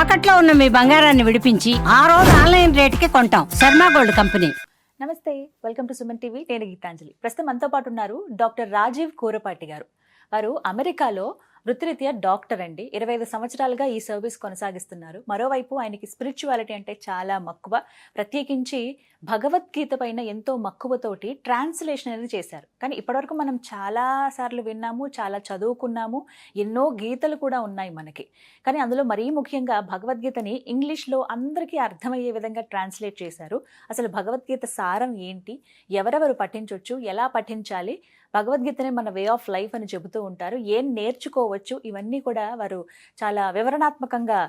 తాకట్లో ఉన్న మీ బంగారాన్ని విడిపించి ఆ రోజు ఆన్లైన్ రేటుకి కొంటాం. Sharma gold company. నమస్తే, వెల్కమ్ టు సుమన్ టీవీ. నేను గీతాంజలి. ప్రస్తుతం మనతో పాటు ఉన్నారు డాక్టర్ రాజీవ్ కూరపాటి గారు. వారు అమెరికాలో వృత్తిరీత్యా డాక్టర్ అండి. 25 సంవత్సరాలుగా ఈ సర్వీస్ కొనసాగిస్తున్నారు. మరోవైపు ఆయనకి స్పిరిచువాలిటీ అంటే చాలా మక్కువ. ప్రత్యేకించి భగవద్గీత పైన ఎంతో మక్కువతోటి ట్రాన్స్లేషన్ అనేది చేశారు. కానీ ఇప్పటివరకు మనం చాలా సార్లు విన్నాము, చాలా చదువుకున్నాము, ఎన్నో గీతలు కూడా ఉన్నాయి మనకి. కానీ అందులో మరీ ముఖ్యంగా భగవద్గీతని ఇంగ్లీష్లో అందరికీ అర్థమయ్యే విధంగా ట్రాన్స్లేట్ చేశారు. అసలు భగవద్గీత సారం ఏంటి, ఎవరెవరు పఠించవచ్చు, ఎలా పఠించాలి, భగవద్గీతనే మన వే ఆఫ్ లైఫ్ అని చెబుతూ ఉంటారు, ఏం నేర్చుకోవచ్చు, ఇవన్నీ కూడా వారు చాలా వివరణాత్మకంగా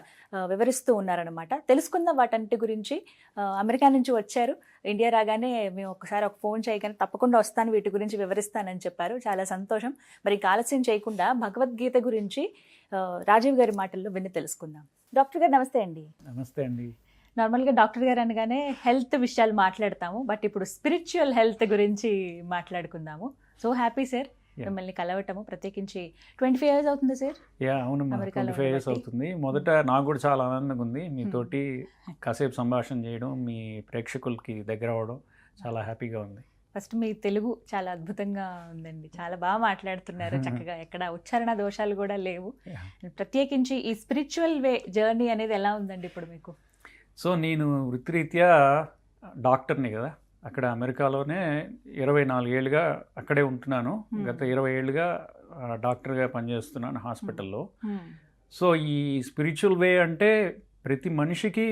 వివరిస్తూ ఉన్నారనమాట. తెలుసుకుందాం వాటన్నిటి గురించి. అమెరికా నుంచి వచ్చారు, ఇండియా రాగానే మేము ఒకసారి ఒక ఫోన్ చేయగానే తప్పకుండా వస్తాను, వీటి గురించి వివరిస్తానని చెప్పారు. చాలా సంతోషం. మరి ఆలస్యం చేయకుండా భగవద్గీత గురించి రాజీవ్ గారి మాటల్లో విని తెలుసుకుందాం. డాక్టర్ గారు నమస్తే అండి. నమస్తే అండి. నార్మల్గా డాక్టర్ గారు అనగానే హెల్త్ విషయాలు మాట్లాడతాము, బట్ ఇప్పుడు స్పిరిచువల్ హెల్త్ గురించి మాట్లాడుకుందాము. సో హ్యాపీ సార్ మిమ్మల్ని కలవటము. ప్రత్యేకించి 25 years అవుతుంది సార్? అవును, 25 years అవుతుంది. మొదట నాకు కూడా చాలా ఆనందంగా ఉంది మీతోటి కాసేపు సంభాషణ చేయడం, మీ ప్రేక్షకులకి దగ్గర అవడం చాలా హ్యాపీగా ఉంది. ఫస్ట్ మీ తెలుగు చాలా అద్భుతంగా ఉందండి, చాలా బాగా మాట్లాడుతున్నారు చక్కగా, ఎక్కడ ఉచ్చారణ దోషాలు కూడా లేవు. ప్రత్యేకించి ఈ స్పిరిచువల్ వే జర్నీ అనేది ఎలా ఉందండి ఇప్పుడు మీకు? సో నేను వృత్తిరీత్యా డాక్టర్ని కదా, అక్కడ అమెరికాలోనే 24 ఏళ్ళుగా అక్కడే ఉంటున్నాను. గత 20 ఏళ్ళుగా డాక్టర్గా పనిచేస్తున్నాను హాస్పిటల్లో. సో ఈ స్పిరిచువల్ వే అంటే ప్రతి మనిషికి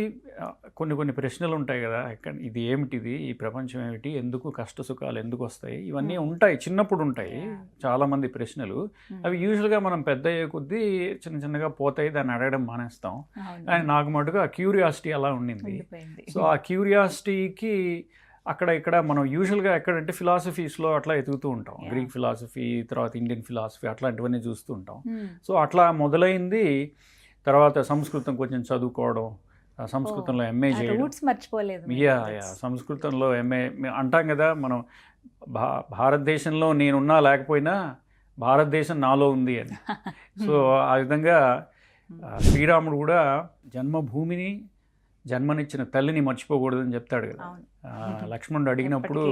కొన్ని ప్రశ్నలు ఉంటాయి కదా, ఇది ఏమిటిది, ఈ ప్రపంచం ఏమిటి, ఎందుకు కష్ట సుఖాలు ఎందుకు వస్తాయి, ఇవన్నీ ఉంటాయి, చిన్నప్పుడు ఉంటాయి చాలామంది ప్రశ్నలు. అవి యూజువల్గా మనం పెద్ద అయ్యే కొద్దీ చిన్నగా పోతాయి, దాన్ని అడగడం మానేస్తాం. కానీ నాకు మటుకు ఆ క్యూరియాసిటీ అలా ఉండింది. సో ఆ క్యూరియాసిటీకి ఇక్కడ మనం యూజువల్గా ఎక్కడంటే ఫిలాసఫీస్లో అట్లా ఎదుగుతూ ఉంటాం, గ్రీక్ ఫిలాసఫీ, తర్వాత ఇండియన్ ఫిలాసఫీ, అట్లాంటివన్నీ చూస్తూ ఉంటాం. సో అట్లా మొదలైంది. తర్వాత సంస్కృతం కొంచెం చదువుకోవడం, సంస్కృతంలో ఎంఏ చేయడం. సంస్కృతంలో ఎంఏ అంటాం కదా మనం, భారతదేశంలో నేనున్నా లేకపోయినా భారతదేశం నాలో ఉంది అని. సో ఆ విధంగా శ్రీరాముడు కూడా జన్మభూమిని, జన్మనిచ్చిన తల్లిని మర్చిపోకూడదని చెప్తాడు కదా. లక్ష్మణుడు అడిగినప్పుడు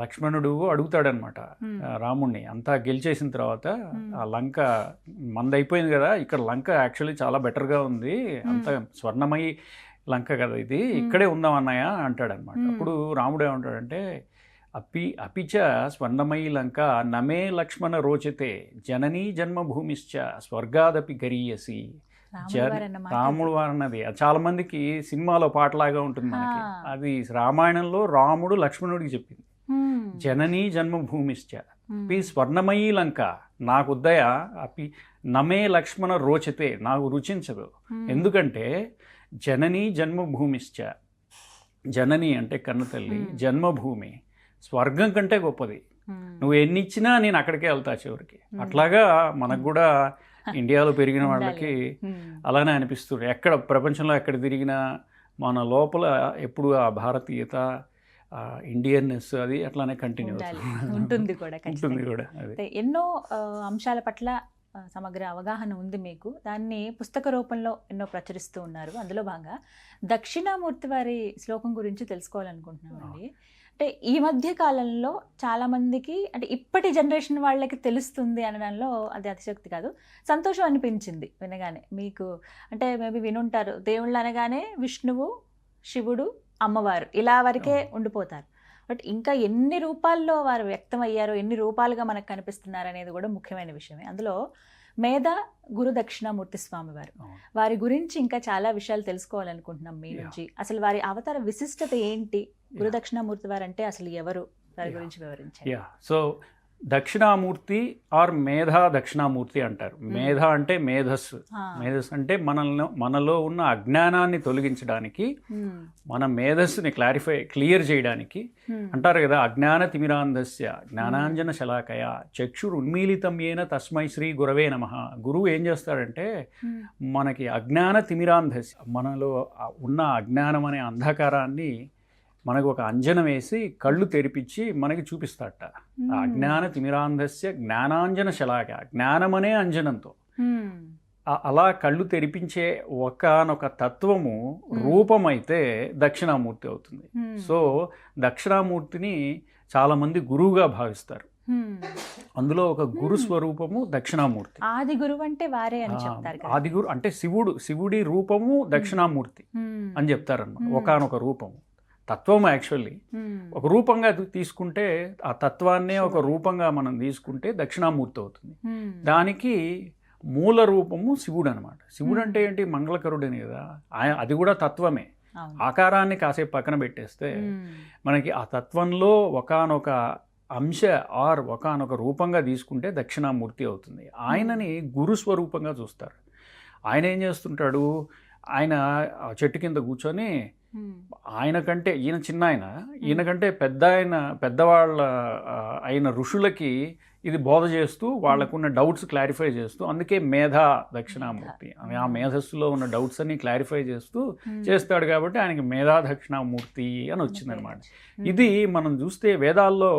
లక్ష్మణుడు అడుగుతాడనమాట రాముణ్ణి, అంతా గెలిచేసిన తర్వాత ఆ లంక మందైపోయింది కదా, ఇక్కడ లంక యాక్చువల్లీ చాలా బెటర్గా ఉంది, అంత స్వర్ణమయి లంక కదా ఇది, ఇక్కడే ఉందాం అన్నయ్య అంటాడనమాట. అప్పుడు రాముడు ఏమంటాడంటే, అపిచ స్వర్ణమయీ లంక నమే లక్ష్మణ రోచతే జననీ జన్మభూమిశ్చ స్వర్గాదపి గరీయసి. రాముడు వారన్నది చాలా మందికి సినిమాలో పాటలాగా ఉంటుంది మనకి, అది రామాయణంలో రాముడు లక్ష్మణుడికి చెప్పింది. జననీ జన్మభూమిశ్చ పి స్వర్ణమయీ లంక నాకు ఉద్దయ అపి నమే లక్ష్మణ రోచతే, నాకు రుచించదు. ఎందుకంటే జననీ జన్మభూమిశ్చ, జనని అంటే కన్నతల్లి, జన్మభూమి స్వర్గం కంటే గొప్పది, నువ్వు ఎన్ని ఇచ్చినా నేను అక్కడికే వెళ్తా చివరికి. అట్లాగా మనకు కూడా ఇండియాలో పెరిగిన వాళ్ళకి అలానే అనిపిస్తుంది. ఎక్కడ ప్రపంచంలో ఎక్కడ తిరిగినా మన లోపల ఎప్పుడు ఆ భారతీయత, ఇండియన్నెస్ అది అట్లానే కంటిన్యూ ఉంటుంది కూడా. అదే ఎన్నో అంశాల పట్ల సమగ్ర అవగాహన ఉంది మీకు, దాన్ని పుస్తక రూపంలో ఎన్నో ప్రచురిస్తూ ఉన్నారు. అందులో భాగంగా దక్షిణామూర్తి వారి శ్లోకం గురించి తెలుసుకోవాలనుకుంటున్నామండి. అంటే ఈ మధ్య కాలంలో చాలామందికి, అంటే ఇప్పటి జనరేషన్ వాళ్ళకి తెలుస్తుంది అనడంలో అది అతిశక్తి కాదు, సంతోషం అనిపించింది వినగానే. మీకు అంటే మేబీ వినుంటారు, దేవుళ్ళు అనగానే విష్ణువు, శివుడు, అమ్మవారు ఇలా వరకే ఉండిపోతారు. బట్ ఇంకా ఎన్ని రూపాల్లో వారు వ్యక్తం అయ్యారో, ఎన్ని రూపాలుగా మనకు కనిపిస్తున్నారు అనేది కూడా ముఖ్యమైన విషయమే. అందులో మేధ గురు దక్షిణామూర్తి స్వామి వారి గురించి ఇంకా చాలా విషయాలు తెలుసుకోవాలనుకుంటున్నాం మీ నుంచి. అసలు వారి అవతార విశిష్టత ఏంటి, గురు దక్షిణామూర్తి వారు అంటే అసలు ఎవరు, వారి గురించి వివరించారు. సో దక్షిణామూర్తి ఆర్ మేధా దక్షిణామూర్తి అంటారు. మేధ అంటే మేధస్సు, మేధస్సు అంటే మనలో ఉన్న అజ్ఞానాన్ని తొలగించడానికి, మన మేధస్సుని క్లియర్ చేయడానికి అంటారు కదా. అజ్ఞాన తిమిరాంధస్య జ్ఞానాంజన శలాకయ చక్షుర్ ఉన్మీలితం ఏన తస్మై శ్రీ గురవే నమః. గురువు ఏం చేస్తాడంటే మనకి అజ్ఞాన తిమిరాంధస్య, మనలో ఉన్న అజ్ఞానం అనే అంధకారాన్ని మనకు ఒక అంజనం వేసి కళ్ళు తెరిపించి మనకి చూపిస్తాడట. అజ్ఞాన తిమిరాంధస్య జ్ఞానాంజన శలాక, జ్ఞానమనే అంజనంతో అలా కళ్ళు తెరిపించే ఒకానొక తత్వము రూపమైతే దక్షిణామూర్తి అవుతుంది. సో దక్షిణామూర్తిని చాలామంది గురువుగా భావిస్తారు. అందులో ఒక గురు స్వరూపము దక్షిణామూర్తి. ఆది గురువు అంటే వారే అని చెప్తారు కదా. ఆది గురు అంటే శివుడి రూపము దక్షిణామూర్తి అని చెప్తారన్నమాట. ఒకానొక రూపము తత్వం యాక్చువల్లీ ఒక రూపంగా తీసుకుంటే ఆ తత్వాన్నే ఒక రూపంగా మనం తీసుకుంటే దక్షిణామూర్తి అవుతుంది. దానికి మూల రూపము శివుడు అనమాట. శివుడు అంటే ఏంటి? మంగళకరుడని కదా. అది కూడా తత్వమే. ఆకారాన్ని కాసేపు పక్కన పెట్టేస్తే మనకి ఆ తత్వంలో ఒకానొక అంశ ఆర్ ఒకానొక రూపంగా తీసుకుంటే దక్షిణామూర్తి అవుతుంది. ఆయనని గురు స్వరూపంగా చూస్తారు. ఆయన ఏం చేస్తుంటాడు? ఆయన చెట్టు కింద కూర్చొని ఆయన కంటే ఈయన చిన్న ఆయన, ఈయనకంటే పెద్దవాళ్ళ అయిన ఋషులకి ఇది బోధ చేస్తూ వాళ్ళకున్న డౌట్స్ క్లారిఫై చేస్తూ, అందుకే మేధా దక్షిణామూర్తి. ఆ మేధస్సులో ఉన్న డౌట్స్ అన్ని క్లారిఫై చేస్తూ చేస్తాడు కాబట్టి ఆయనకి మేధా దక్షిణామూర్తి అని వచ్చిందనమాట. ఇది మనం చూస్తే వేదాల్లో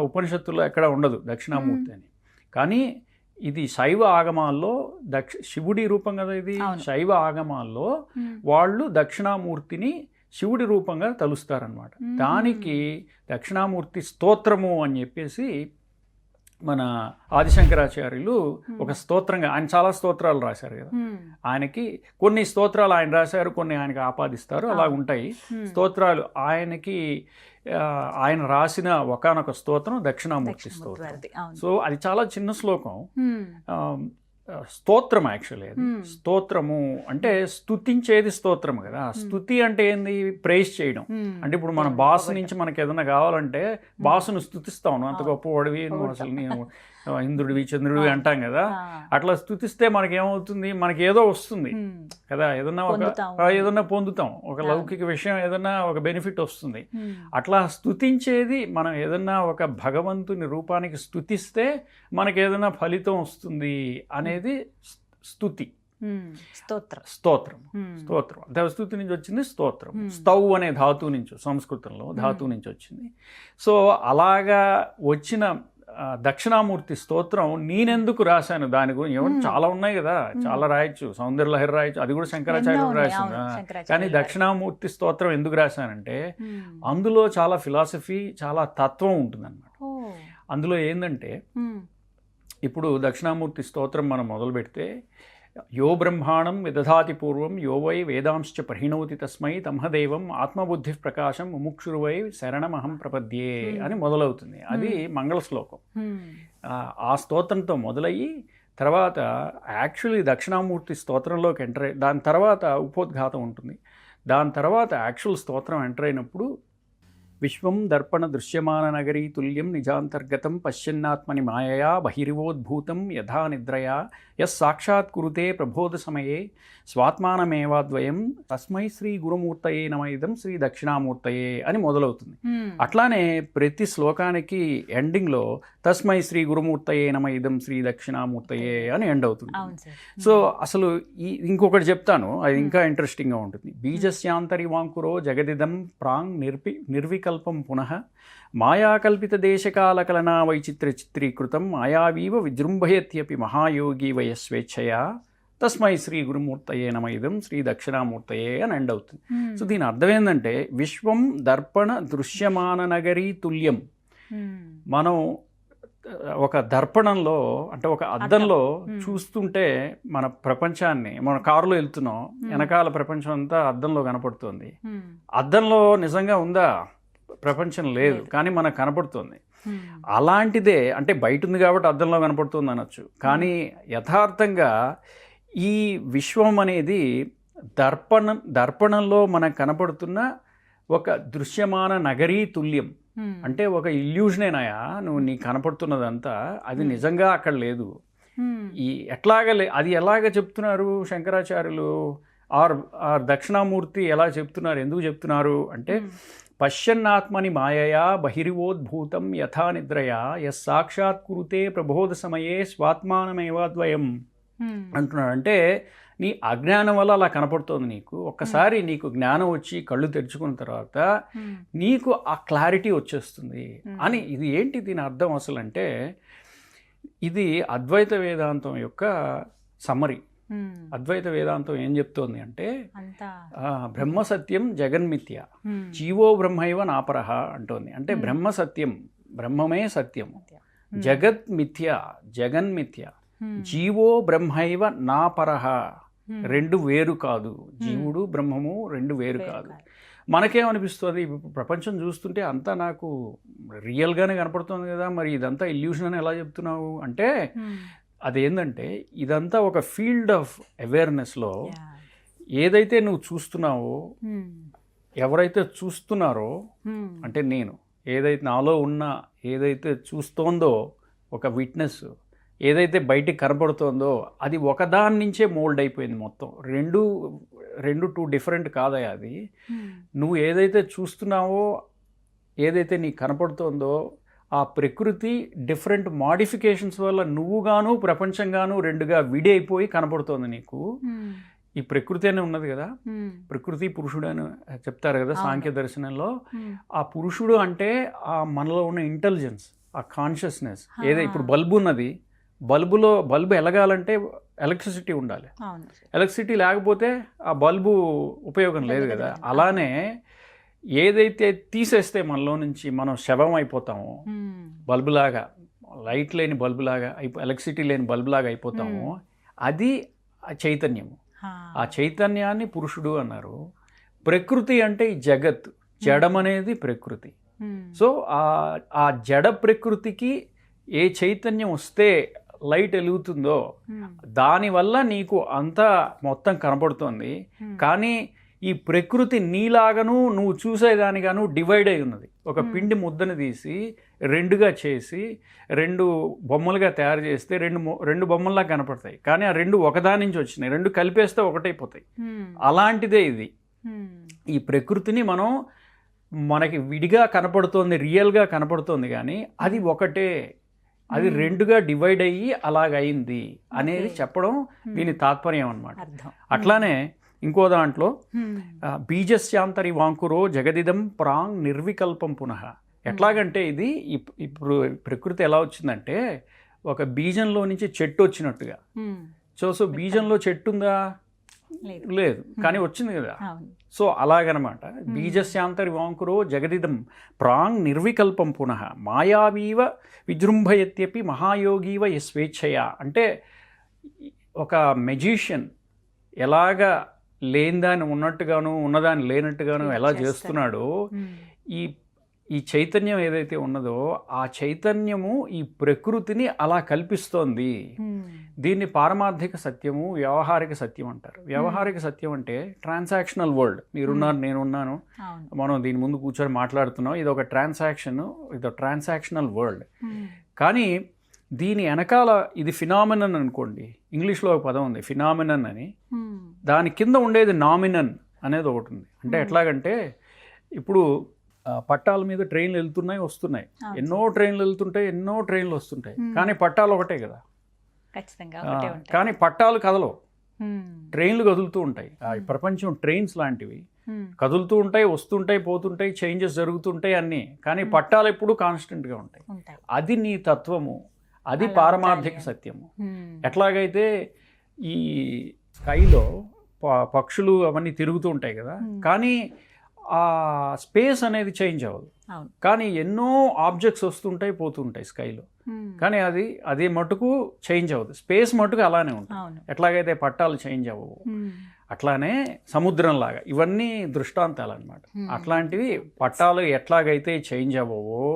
ఉపనిషత్తుల్లో ఎక్కడ ఉండదు దక్షిణామూర్తి అని. కానీ ఇది శైవ ఆగమాల్లో శివుడి రూపం కదా ఇది. శైవ ఆగమాల్లో వాళ్ళు దక్షిణామూర్తిని శివుడి రూపంగా తలుస్తారనమాట. దానికి దక్షిణామూర్తి స్తోత్రము అని చెప్పేసి మన ఆదిశంకరాచార్యులు ఒక స్తోత్రంగా, ఆయన చాలా స్తోత్రాలు రాశారు కదా. ఆయనకి కొన్ని స్తోత్రాలు ఆయన రాశారు, కొన్ని ఆయనకి ఆపాదిస్తారు, అలా ఉంటాయి స్తోత్రాలు. ఆయన రాసిన ఒకానొక స్తోత్రం దక్షిణామూర్తి స్తోత్రం. సో అది చాలా చిన్న శ్లోకం, స్తోత్రం యాక్చువల్లీ. అది స్తోత్రము అంటే స్తుతించేది స్తోత్రం కదా. స్తుతి అంటే ఏంది? ప్రైజ్ చేయడం. అంటే ఇప్పుడు మన బాస్ నుంచి మనకి ఏదైనా కావాలంటే బాసును స్తుతిస్తాను, అంత గొప్పవాడివి నువ్వు, అసలు నేను ఇంద్రుడివి చంద్రుడివి అంటాం కదా. అట్లా స్తుతిస్తే మనకి ఏమవుతుంది? మనకి ఏదో వస్తుంది కదా, ఏదన్నా పొందుతాం, ఒక లౌకిక విషయం, ఏదన్నా ఒక బెనిఫిట్ వస్తుంది. అట్లా స్తుతించేది, మనం ఏదన్నా ఒక భగవంతుని రూపానికి స్తుతిస్తే మనకి ఏదైనా ఫలితం వస్తుంది అనేది స్తుతి. స్తోత్రం దేవస్థుతి నుంచి వచ్చింది స్తోత్రం. స్తౌ అనే ధాతువు నుంచి, సంస్కృతంలో ధాతువు నుంచి వచ్చింది. సో అలాగా వచ్చిన దక్షిణామూర్తి స్తోత్రం నేనెందుకు రాశాను దాని గురించి చాలా ఉన్నాయి కదా, చాలా రాయొచ్చు, సౌందర్యలహరి రాయొచ్చు, అది కూడా శంకరాచార్యులు రాసింది. కానీ దక్షిణామూర్తి స్తోత్రం ఎందుకు రాశానంటే అందులో చాలా ఫిలాసఫీ, చాలా తత్వం ఉంటుందన్నమాట. అందులో ఏంటంటే ఇప్పుడు దక్షిణామూర్తి స్తోత్రం మనం మొదలు పెడితే, యో బ్రహ్మాణం విదధాతి పూర్వం యో వై వేదాంశ్చ పరిణోతి తస్మై తమహదేవం ఆత్మబుద్ధి ప్రకాశం ముముక్షురువై శరణమహం ప్రపద్యే అని మొదలవుతుంది. అది మంగళ శ్లోకం. ఆ స్తోత్రంతో మొదలయ్యి తర్వాత యాక్చువల్లీ దక్షిణామూర్తి స్తోత్రంలోకి ఎంటర్ అయ్యి దాని తర్వాత ఉపోద్ఘాతం ఉంటుంది. దాని తర్వాత యాక్చువల్ స్తోత్రం ఎంటర్ అయినప్పుడు విశ్వం దర్పణ దృశ్యమాన నగరీ తుల్యం నిజాంతర్గతం పశ్యన్నాత్మని మాయయా బహిరివోద్భూతం యథా నిద్రయా యస్ సాక్షాత్ కురుతే ప్రబోధ సమయే స్వాత్మానమేవాద్వయం తస్మై శ్రీ గురుమూర్తయే నమైదం శ్రీ దక్షిణామూర్తయే అని మొదలవుతుంది. అట్లానే ప్రతి శ్లోకానికి ఎండింగ్లో తస్మై శ్రీ గురుమూర్తయే నమైదం శ్రీ దక్షిణామూర్తయే అని ఎండ్ అవుతుంది. సో అసలు ఇంకొకటి చెప్తాను, అది ఇంకా ఇంట్రెస్టింగ్గా ఉంటుంది. బీజస్యాంతరి వాంకురో జగదిదం ప్రాంగ్ నిర్వికల్పం పునః మాయాకల్పిత దేశకాలకలనా వైచిత్ర చిత్రీకృతం మాయావీవ విజృంభయత్యపి మహాయోగి వయస్వేచ్ఛయా తస్మై శ్రీ గురుమూర్తయే నమైదం శ్రీ దక్షిణామూర్తయే అని ఎండ్ అవుతుంది. సో దీని అర్థం ఏంటంటే విశ్వం దర్పణ దృశ్యమాన నగరీ తుల్యం. మనం ఒక దర్పణంలో అంటే ఒక అద్దంలో చూస్తుంటే మన ప్రపంచాన్ని, మన కారులో వెళ్తున్నాం, వెనకాల ప్రపంచం అంతా అద్దంలో కనపడుతుంది. అద్దంలో నిజంగా ఉందా? ప్రపంచం లేదు, కానీ మనకు కనపడుతుంది. అలాంటిదే, అంటే బయట ఉంది కాబట్టి అద్దంలో కనపడుతుంది అనొచ్చు, కానీ యథార్థంగా ఈ విశ్వం అనేది దర్పణంలో మనకు కనపడుతున్న ఒక దృశ్యమాన నగరీ తుల్యం. అంటే ఒక ఇల్యూజనేనాయా నువ్వు నీకు కనపడుతున్నదంతా, అది నిజంగా అక్కడ లేదు. అది ఎలాగ చెప్తున్నారు శంకరాచార్యులు ఆర్ దక్షిణామూర్తి ఎలా చెప్తున్నారు, ఎందుకు చెప్తున్నారు అంటే పశ్యన్నాత్మని మాయయా బహిరివోద్భూతం యథా నిద్రయా యస్ సాక్షాత్ కురుతే ప్రబోధ సమయే స్వాత్మానమేవాద్వయం అంటున్నాడు. అంటే నీ అజ్ఞానం వల్ల అలా కనపడుతోంది నీకు. ఒక్కసారి నీకు జ్ఞానం వచ్చి కళ్ళు తెరుచుకున్న తర్వాత నీకు ఆ క్లారిటీ వచ్చేస్తుంది అని. ఇది ఏంటి దీని అర్థం అసలు అంటే ఇది అద్వైత వేదాంతం యొక్క సమ్మరీ. అద్వైత వేదాంతం ఏం చెప్తోంది అంటే అంతా బ్రహ్మ సత్యం జగన్మిథ్య, జీవో బ్రహ్మైవ నాపరహ అంటోంది. అంటే బ్రహ్మ సత్యం, బ్రహ్మమే సత్యం, జగత్ మిథ్య, జగన్మిథ్య, జీవో బ్రహ్మైవ నాపరహ, రెండు వేరు కాదు. జీవుడు బ్రహ్మము రెండు వేరు కాదు. మనకేమనిపిస్తుంది, ప్రపంచం చూస్తుంటే అంతా నాకు రియల్గానే కనపడుతుంది కదా, మరి ఇదంతా ఇల్యూషన్ అని ఎలా చెప్తున్నావు అంటే అదేంటంటే ఇదంతా ఒక ఫీల్డ్ ఆఫ్ అవేర్నెస్లో ఏదైతే నువ్వు చూస్తున్నావో, ఎవరైతే చూస్తున్నారో అంటే నేను ఏదైతే నాలో ఉన్న ఏదైతే చూస్తోందో ఒక విట్నెస్, ఏదైతే బయటికి కనపడుతోందో అది ఒకదాని నుంచే మోల్డ్ అయిపోయింది మొత్తం. రెండు టూ డిఫరెంట్ కాదయా అది. నువ్వు ఏదైతే చూస్తున్నావో, ఏదైతే నీకు కనపడుతోందో ఆ ప్రకృతి డిఫరెంట్ మాడిఫికేషన్స్ వల్ల నువ్వుగాను ప్రపంచంగాను రెండుగా విడి అయిపోయి కనపడుతోంది నీకు. ఈ ప్రకృతి అనే ఉన్నది కదా, ప్రకృతి పురుషుడు అని చెప్తారు కదా సాంఖ్య దర్శనంలో. ఆ పురుషుడు అంటే ఆ మనలో ఉన్న ఇంటెలిజెన్స్, ఆ కాన్షియస్నెస్. ఇప్పుడు బల్బు ఉన్నది, బల్బు ఎలగాలంటే ఎలక్ట్రిసిటీ ఉండాలి. ఎలక్ట్రిసిటీ లేకపోతే ఆ బల్బు ఉపయోగం లేదు కదా. అలానే ఏదైతే తీసేస్తే మనలో నుంచి మనం శవం అయిపోతామో, బల్బులాగా, లైట్ లేని బల్బులాగా ఎలక్ట్రిసిటీ లేని బల్బులాగా అయిపోతామో, అది చైతన్యము. ఆ చైతన్యాన్ని పురుషుడు అన్నారు. ప్రకృతి అంటే ఈ జగత్, జడం అనేది ప్రకృతి. సో ఆ జడ ప్రకృతికి ఏ చైతన్యం వస్తే లైట్ వెలుగుతుందో దానివల్ల నీకు అంతా మొత్తం కనపడుతుంది. కానీ ఈ ప్రకృతి నీలాగను నువ్వు చూసేదానిగాను డివైడ్ అయి ఉన్నది. ఒక పిండి ముద్దను తీసి రెండుగా చేసి రెండు బొమ్మలుగా తయారు చేస్తే రెండు బొమ్మల్లా కనపడతాయి. కానీ ఆ రెండు ఒకదాని నుంచి వచ్చినాయి, రెండు కలిపేస్తే ఒకటైపోతాయి. అలాంటిదే ఇది. ఈ ప్రకృతిని మనకి విడిగా కనపడుతోంది, రియల్గా కనపడుతోంది, కానీ అది ఒకటే, అది రెండుగా డివైడ్ అయ్యి అలాగయింది అనేది చెప్పడం దీని తాత్పర్యం అన్నమాట. అట్లానే ఇంకో దాంట్లో బీజస్యాంతరి వాంకురో జగదిదం ప్రాంగ్ నిర్వికల్పం పునః. ఎట్లాగంటే ఇది ఇప్పుడు ప్రకృతి ఎలా వచ్చిందంటే ఒక బీజంలో నుంచి చెట్టు వచ్చినట్టుగా. సో బీజంలో చెట్టు ఉందా? లేదు, కానీ వచ్చింది కదా. సో అలాగనమాట. బీజస్యాంతరి వాంకురో జగదిదం ప్రాంగ్ నిర్వికల్పం పునః మాయావీవ విజృంభయత్యపి మహాయోగీవ యస్వేచ్ఛయ. అంటే ఒక మెజిషియన్ ఎలాగా లేనిదాన్ని ఉన్నట్టుగాను ఉన్నదాన్ని లేనట్టుగాను ఎలా చేస్తున్నాడో ఈ చైతన్యం ఏదైతే ఉన్నదో ఆ చైతన్యము ఈ ప్రకృతిని అలా కల్పిస్తోంది. దీన్ని పారమార్థిక సత్యము, వ్యవహారిక సత్యం అంటారు. వ్యవహారిక సత్యం అంటే ట్రాన్సాక్షనల్ వరల్డ్. మీరున్నారు, నేనున్నాను, మనం దీని ముందు కూర్చొని మాట్లాడుతున్నాం. ఇది ఒక ట్రాన్సాక్షనల్ వరల్డ్. కానీ దీని వెనకాల ఇది ఫినామినన్ అనుకోండి. ఇంగ్లీష్లో ఒక పదం ఉంది ఫినామినన్ అని. దాని కింద ఉండేది నామినన్ అనేది ఒకటి ఉంది. అంటే ఎట్లాగంటే ఇప్పుడు పట్టాల మీద ట్రైన్లు వెళ్తున్నాయి వస్తున్నాయి, ఎన్నో ట్రైన్లు వెళ్తుంటాయి, ఎన్నో ట్రైన్లు వస్తుంటాయి, కానీ పట్టాలు ఒకటే కదా. కానీ పట్టాలు కదలవు, ట్రైన్లు కదులుతూ ఉంటాయి. ప్రపంచం ట్రైన్స్ లాంటివి, కదులుతూ ఉంటాయి, వస్తుంటాయి, పోతుంటాయి, చేంజెస్ జరుగుతుంటాయి అన్నీ. కానీ పట్టాలు ఎప్పుడు కాన్స్టెంట్గా ఉంటాయి. అది నీ తత్వము, అది పారమార్థిక సత్యము. ఎట్లాగైతే ఈ స్కైలో పక్షులు అవన్నీ తిరుగుతూ ఉంటాయి కదా, కానీ ఆ స్పేస్ అనేది చేంజ్ అవ్వదు. కానీ ఎన్నో ఆబ్జెక్ట్స్ వస్తుంటాయి పోతుంటాయి స్కైలో, కానీ అది మటుకు చేంజ్ అవ్వదు. స్పేస్ మటుకు అలానే ఉంటుంది. ఎట్లాగైతే పట్టాలు చేంజ్ అవ్వవు, అట్లానే సముద్రంలాగా ఇవన్నీ దృష్టాంతాలు అన్నమాట. అట్లాంటివి పట్టాలు ఎట్లాగైతే చేంజ్ అవ్వవో,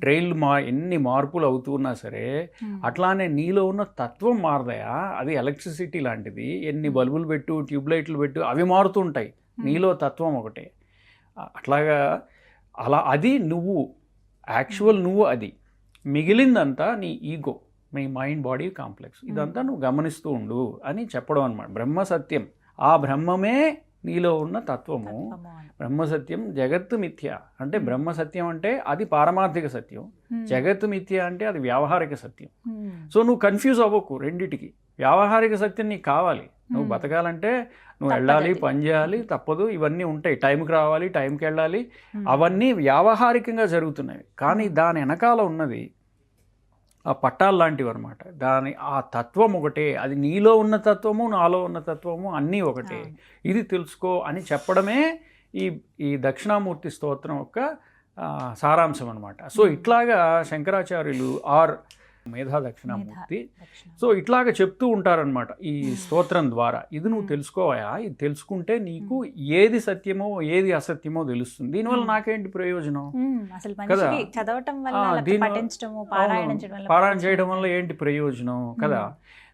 ట్రైన్లు ఎన్ని మార్పులు అవుతున్నా సరే అట్లానే నీలో ఉన్న తత్వం మారదయా. అది ఎలక్ట్రిసిటీ లాంటిది. ఎన్ని బల్బులు పెట్టు, ట్యూబ్లైట్లు పెట్టు, అవి మారుతూ ఉంటాయి. నీలో తత్వం ఒకటే. అట్లాగా అది నువ్వు, యాక్చువల్ నువ్వు. అది మిగిలిందంతా నీ ఈగో, నీ మైండ్ బాడీ కాంప్లెక్స్. ఇదంతా నువ్వు గమనిస్తూ ఉండు అని చెప్పడం అన్నమాట. బ్రహ్మ సత్యం, ఆ బ్రహ్మమే నీలో ఉన్న తత్వము. బ్రహ్మ సత్యం జగత్తు మిథ్య. అంటే బ్రహ్మ సత్యం అంటే అది పారమార్థిక సత్యం, జగత్తు మిథ్య అంటే అది వ్యావహారిక సత్యం. సో నువ్వు కన్ఫ్యూజ్ అవ్వకు రెండిటికి. వ్యావహారిక సత్యం నీకు కావాలి, నువ్వు బతకాలంటే నువ్వు వెళ్ళాలి, పని చేయాలి, తప్పదు, ఇవన్నీ ఉంటాయి. టైంకి రావాలి, టైంకి వెళ్ళాలి, అవన్నీ వ్యావహారికంగా జరుగుతున్నాయి. కానీ దాని వెనకాల ఉన్నది ఆ పట్టాలు లాంటివి అనమాట. ఆ తత్వం ఒకటే, అది నీలో ఉన్న తత్వము నాలో ఉన్న తత్వము అన్నీ ఒకటే, ఇది తెలుసుకో అని చెప్పడమే ఈ దక్షిణామూర్తి స్తోత్రం యొక్క సారాంశం అనమాట. సో ఇట్లాగా శంకరాచార్యులు మేధా దక్షిణామూర్తి సో ఇట్లాగా చెప్తూ ఉంటారనమాట ఈ స్తోత్రం ద్వారా. ఇది నువ్వు తెలుసుకోవా, ఇది తెలుసుకుంటే నీకు ఏది సత్యమో ఏది అసత్యమో తెలుస్తుంది. దీనివల్ల నాకేంటి ప్రయోజనం కదా, పారాయణ చేయడం వల్ల ఏంటి ప్రయోజనం కదా.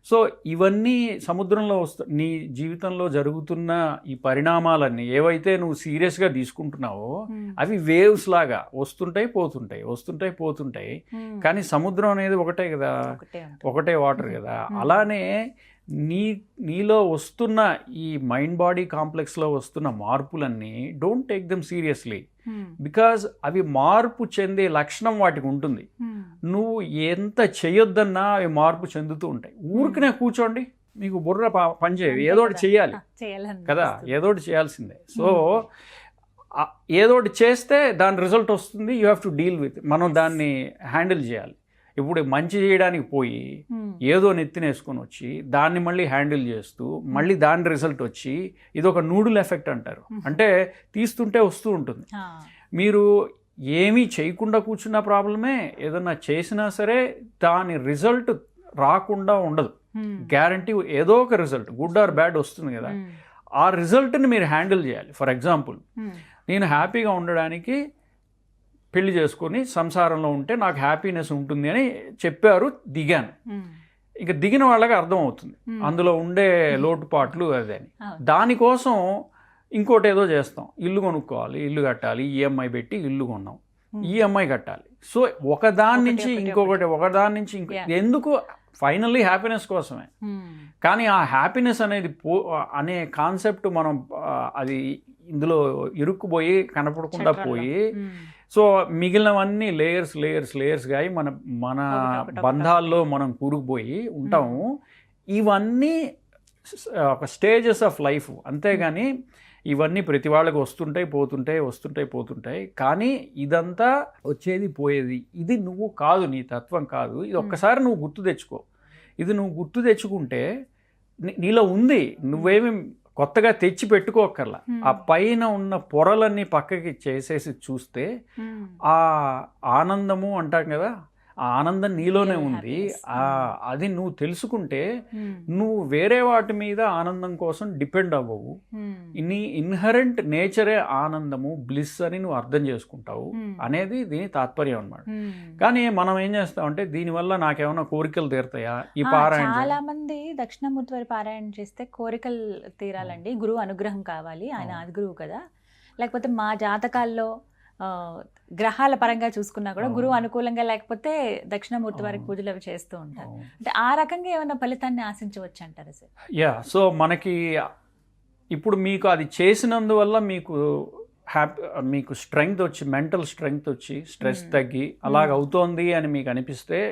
సో ఇవన్నీ సముద్రంలో నీ జీవితంలో జరుగుతున్న ఈ పరిణామాలన్నీ ఏవైతే నువ్వు సీరియస్గా తీసుకుంటున్నావో అవి వేవ్స్ లాగా వస్తుంటాయి పోతుంటాయి. కానీ సముద్రం అనేది ఒకటే కదా, ఒకటే వాటర్ కదా. అలానే నీలో వస్తున్న ఈ మైండ్ బాడీ కాంప్లెక్స్లో వస్తున్న మార్పులన్నీ don't take them seriously, because అవి మార్పు చెందే లక్షణం వాటికి ఉంటుంది. నువ్వు ఎంత చేయొద్దన్నా అవి మార్పు చెందుతూ ఉంటాయి. ఊరికనే కూర్చోండి, మీకు బుర్ర పనిచేయదు, ఏదోటి చేయాలి కదా, ఏదోటి చేయాల్సిందే. సో ఏదోటి చేస్తే దాని రిజల్ట్ వస్తుంది, you have to deal with. మనం దాన్ని హ్యాండిల్ చేయాలి. ఇప్పుడు మంచి చేయడానికి పోయి ఏదో నెత్తినేసుకొని వచ్చి దాన్ని మళ్ళీ హ్యాండిల్ చేస్తూ మళ్ళీ దాని రిజల్ట్ వచ్చి ఇది ఒక నూడుల్ ఎఫెక్ట్ అంటారు. అంటే తీస్తుంటే వస్తూ ఉంటుంది. మీరు ఏమీ చేయకుండా కూర్చున్న ప్రాబ్లమే, ఏదన్నా చేసినా సరే దాని రిజల్ట్ రాకుండా ఉండదు. గ్యారంటీ ఏదో ఒక రిజల్ట్ గుడ్ ఆర్ బ్యాడ్ వస్తుంది కదా. ఆ రిజల్ట్ని మీరు హ్యాండిల్ చేయాలి. ఫర్ ఎగ్జాంపుల్, నేను హ్యాపీగా ఉండడానికి పెళ్లి చేసుకొని సంసారంలో ఉంటే నాకు హ్యాపీనెస్ ఉంటుంది అని చెప్పారు, దిగాను. ఇక దిగిన వాళ్ళకి అర్థం అవుతుంది అందులో ఉండే లోటుపాట్లు అదే అని. దానికోసం ఇంకోటి ఏదో చేస్తాం, ఇల్లు కొనుక్కోవాలి, ఇల్లు కట్టాలి, ఈఎంఐ పెట్టి ఇల్లు కొన్నాం, ఈఎంఐ కట్టాలి. సో ఒకదాని నుంచి ఇంకొకటి ఎందుకు, ఫైనల్లీ హ్యాపీనెస్ కోసమే. కానీ ఆ హ్యాపీనెస్ అనేది అనే కాన్సెప్ట్ మనం అది ఇందులో ఇరుక్కుపోయి కనపడకుండా పోయి సో మిగిలినవన్నీ లేయర్స్గా మన బంధాల్లో మనం కూరుకుపోయి ఉంటాము. ఇవన్నీ ఒక స్టేజెస్ ఆఫ్ లైఫ్, అంతేగాని ఇవన్నీ ప్రతి వాళ్ళకి వస్తుంటాయి. కానీ ఇదంతా వచ్చేది పోయేది, ఇది నువ్వు కాదు, నీ తత్వం కాదు. ఇది ఒక్కసారి నువ్వు గుర్తు తెచ్చుకో. ఇది నువ్వు గుర్తు తెచ్చుకుంటే నీలో ఉంది, నువ్వేమి కొత్తగా తెచ్చి పెట్టుకోకర్లా. ఆ పైన ఉన్న పొరలన్నీ పక్కకి చేసేసి చూస్తే ఆ ఆనందము అంటాం కదా, ఆ ఆనందం నీలోనే ఉంది. అది నువ్వు తెలుసుకుంటే నువ్వు వేరే వాటి మీద ఆనందం కోసం డిపెండ్ అవ్వవు. నీ ఇన్హరెంట్ నేచరే ఆనందము, బ్లిస్ అని నువ్వు అర్థం చేసుకుంటావు అనేది దీని తాత్పర్యం అన్నమాట. కానీ మనం ఏం చేస్తామంటే దీనివల్ల నాకేమైనా కోరికలు తీరుతాయా, ఈ పారాయణ. చాలా మంది దక్షిణామూర్తి వారి పారాయణ చేస్తే కోరికలు తీరాలండి, గురువు అనుగ్రహం కావాలి, ఆయన ఆది గురువు కదా, లేకపోతే మా జాతకాల్లో గ్రహాల పరంగా చూసుకున్నా కూడా గురువు అనుకూలంగా లేకపోతే దక్షిణామూర్తి వారికి పూజలు అవి చేస్తూ ఉంటారు. అంటే ఆ రకంగా ఏమైనా ఫలితాన్ని ఆశించవచ్చు అంటారు సార్? సో మనకి ఇప్పుడు మీకు అది చేసినందువల్ల మీకు స్ట్రెంగ్త్ వచ్చి, మెంటల్ స్ట్రెంగ్త్ వచ్చి, స్ట్రెస్ తగ్గి అలాగ అవుతోంది అని మీకు అనిపిస్తే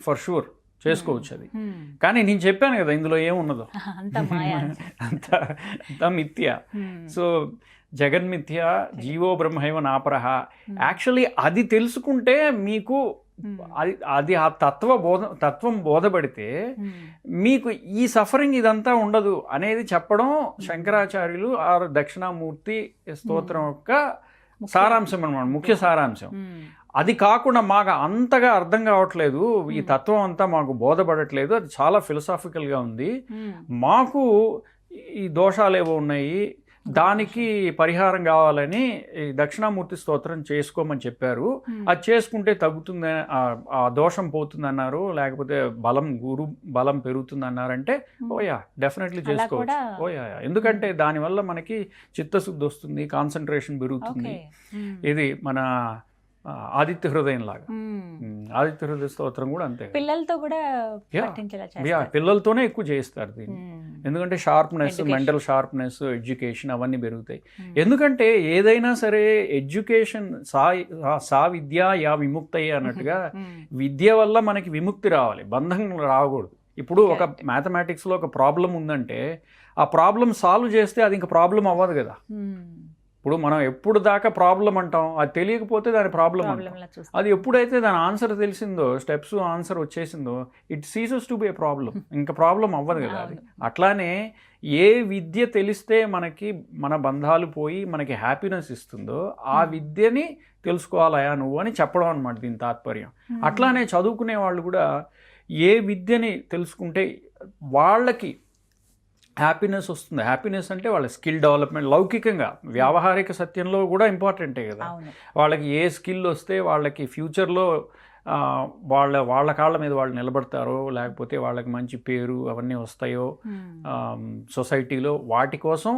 ఫర్ షూర్ చేసుకోవచ్చు అది. కానీ నేను చెప్పాను కదా ఇందులో ఏమున్నదో, అంతా మిథ్య. సో జగన్మిథ్య, జీవో బ్రహ్మైవ నాపరహ. యాక్చువల్లీ అది తెలుసుకుంటే మీకు అది ఆ తత్వం బోధపడితే మీకు ఈ సఫరింగ్ ఇదంతా ఉండదు అనేది చెప్పడం శంకరాచార్యులు దక్షిణామూర్తి స్తోత్రం యొక్క సారాంశం అన్నమాట, ముఖ్య సారాంశం. అది కాకుండా మాకు అంతగా అర్థం కావట్లేదు, ఈ తత్వం అంతా మాకు బోధపడట్లేదు, అది చాలా ఫిలసాఫికల్గా ఉంది, మాకు ఈ దోషాలు ఏవో ఉన్నాయి, దానికి పరిహారం కావాలని దక్షిణామూర్తి స్తోత్రం చేసుకోమని చెప్పారు. అది చేసుకుంటే తగ్గుతుంది, ఆ దోషం పోతుంది అన్నారు, లేకపోతే గురు బలం పెరుగుతుంది అన్నారంటే ఓయా డెఫినెట్లీ చేసుకోవచ్చు. ఓయా, ఎందుకంటే దానివల్ల మనకి చిత్తశుద్ధి వస్తుంది, కాన్సన్ట్రేషన్ పెరుగుతుంది. ఇది మన ఆదిత్య హృదయం లాగా. ఆదిత్య హృదయ స్తోత్రం కూడా అంతే. పిల్లలతో కూడా పిల్లలతోనే ఎక్కువ చేస్తారు దీన్ని, ఎందుకంటే షార్ప్నెస్, మెంటల్ షార్ప్నెస్, ఎడ్యుకేషన్ అవన్నీ పెరుగుతాయి. ఎందుకంటే ఏదైనా సరే ఎడ్యుకేషన్ సా విద్య యా విముక్తయ్య అన్నట్టుగా విద్య వల్ల మనకి విముక్తి రావాలి, బంధం రాకూడదు. ఇప్పుడు ఒక మ్యాథమెటిక్స్లో ఒక ప్రాబ్లం ఉందంటే ఆ ప్రాబ్లం సాల్వ్ చేస్తే అది ఇంకా ప్రాబ్లం అవ్వదు కదా. ఇప్పుడు మనం ఎప్పుడు దాకా ప్రాబ్లం అంటాం, అది తెలియకపోతే దాని ప్రాబ్లం అంటాం. ప్రాబ్లం లా చూస్తాం. అది ఎప్పుడైతే దాని ఆన్సర్ తెలిసిందో, స్టెప్స్ ఆన్సర్ వచ్చేసిందో, it ceases to be a problem. ఇంకా ప్రాబ్లం అవ్వదు కదా అది. అట్లానే ఏ విద్య తెలిస్తే మనకి మన బంధాలు పోయి మనకి హ్యాపీనెస్ ఇస్తుందో ఆ విద్యని తెలుసుకోవాలయా నువ్వు అని చెప్పడం అనమాట దీని తాత్పర్యం. అట్లానే చదువుకునే వాళ్ళు కూడా ఏ విద్యని తెలుసుకుంటే వాళ్ళకి హ్యాపీనెస్ వస్తుంది. హ్యాపీనెస్ అంటే వాళ్ళ స్కిల్ డెవలప్మెంట్, లౌకికంగా వ్యావహారిక సత్యంలో కూడా ఇంపార్టెంటే కదా. అవును. వాళ్ళకి ఏ స్కిల్ వస్తే వాళ్ళకి ఫ్యూచర్లో వాళ్ళ కాళ్ళ మీద వాళ్ళు నిలబడతారో, లేకపోతే వాళ్ళకి మంచి పేరు అవన్నీ వస్తాయో సొసైటీలో, వాటి కోసం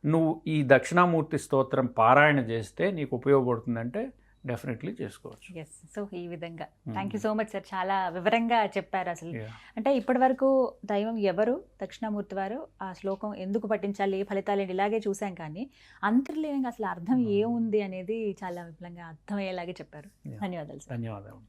నువ్వు ఈ దక్షిణామూర్తి స్తోత్రం పారాయణ చేస్తే నీకు ఉపయోగపడుతుందంటే డెఫినెట్లీ చేసుకోవచ్చు. ఎస్. సో ఈ విధంగా thank you so much sir, చాలా వివరంగా చెప్పారు. అసలు Yeah. అంటే ఇప్పటి వరకు దైవం ఎవరు, దక్షిణామూర్తి వారు, ఆ శ్లోకం ఎందుకు పఠించాలి, ఏ ఫలితాలు ఏంటి, ఇలాగే చూసాం. కానీ అంతర్లీనంగా అసలు అర్థం ఏముంది అనేది చాలా విపులంగా అర్థమయ్యేలాగే చెప్పారు. Yeah. ధన్యవాదాలు సార్. ధన్యవాదాలు.